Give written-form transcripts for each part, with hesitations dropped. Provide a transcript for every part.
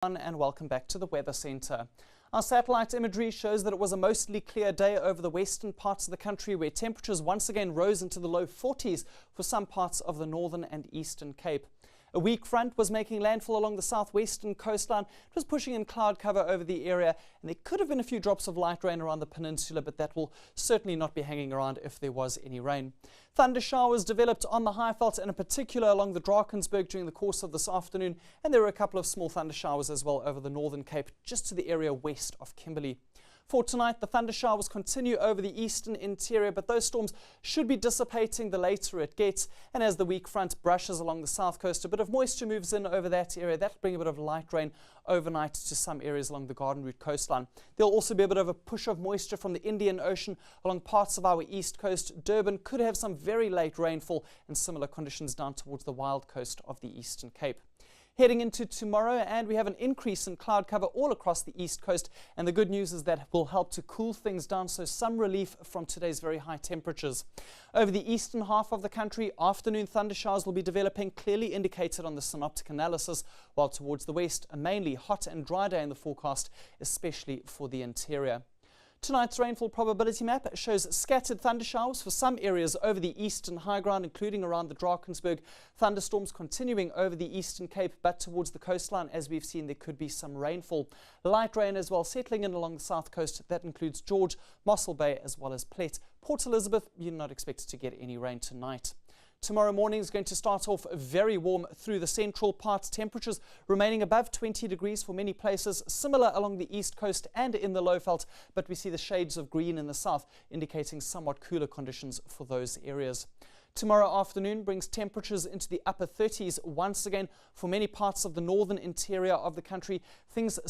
And welcome back to the Weather Centre. Our satellite imagery shows that it was a mostly clear day over the western parts of the country, where temperatures once again rose into the low 40s for some parts of the northern and eastern Cape. A weak front was making landfall along the southwestern coastline. It was pushing in cloud cover over the area, and there could have been a few drops of light rain around the peninsula, but that will certainly not be hanging around if there was any rain. Thunder showers developed on the Highveld, and in particular along the Drakensberg during the course of this afternoon, and there were a couple of small thunder showers as well over the northern Cape, just to the area west of Kimberley. For tonight, the thunder showers continue over the eastern interior, but those storms should be dissipating the later it gets. And as the weak front brushes along the south coast, a bit of moisture moves in over that area. That'll bring a bit of light rain overnight to some areas along the Garden Route coastline. There'll also be a bit of a push of moisture from the Indian Ocean along parts of our east coast. Durban could have some very late rainfall, and similar conditions down towards the wild coast of the eastern Cape. Heading into tomorrow, and we have an increase in cloud cover all across the east coast, and the good news is that will help to cool things down, so some relief from today's very high temperatures. Over the eastern half of the country, afternoon thunder showers will be developing, clearly indicated on the synoptic analysis, while towards the west, a mainly hot and dry day in the forecast, especially for the interior. Tonight's rainfall probability map shows scattered thunder showers for some areas over the eastern high ground, including around the Drakensberg. Thunderstorms continuing over the eastern Cape, but towards the coastline, as we've seen, there could be some rainfall. Light rain as well settling in along the south coast. That includes George, Mossel Bay, as well as Plett. Port Elizabeth, you're not expected to get any rain tonight. Tomorrow morning is going to start off very warm through the central parts, temperatures remaining above 20 degrees for many places, similar along the east coast and in the Lowveld, but we see the shades of green in the south, indicating somewhat cooler conditions for those areas. Tomorrow afternoon brings temperatures into the upper 30s once again for many parts of the northern interior of the country. Things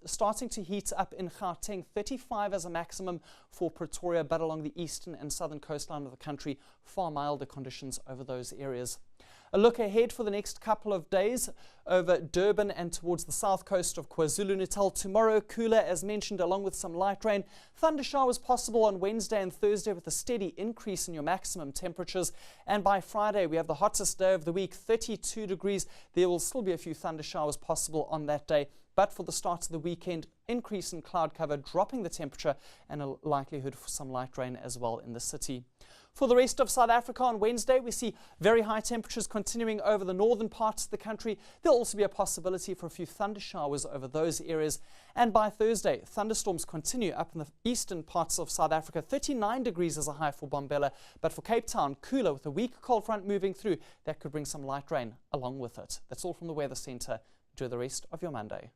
starting to heat up in Gauteng, 35 as a maximum for Pretoria, but along the eastern and southern coastline of the country, far milder conditions over those areas. A look ahead for the next couple of days over Durban and towards the south coast of KwaZulu-Natal. Tomorrow, cooler as mentioned, along with some light rain. Thunder showers possible on Wednesday and Thursday with a steady increase in your maximum temperatures. And by Friday, we have the hottest day of the week, 32 degrees. There will still be a few thunder showers possible on that day. But for the start of the weekend, increase in cloud cover, dropping the temperature, and a likelihood for some light rain as well in the city. For the rest of South Africa on Wednesday, we see very high temperatures continuing over the northern parts of the country. There'll also be a possibility for a few thunder showers over those areas. And by Thursday, thunderstorms continue up in the eastern parts of South Africa. 39 degrees is a high for Bombela, but for Cape Town, cooler with a weak cold front moving through. That could bring some light rain along with it. That's all from the Weather Centre. Enjoy the rest of your Monday.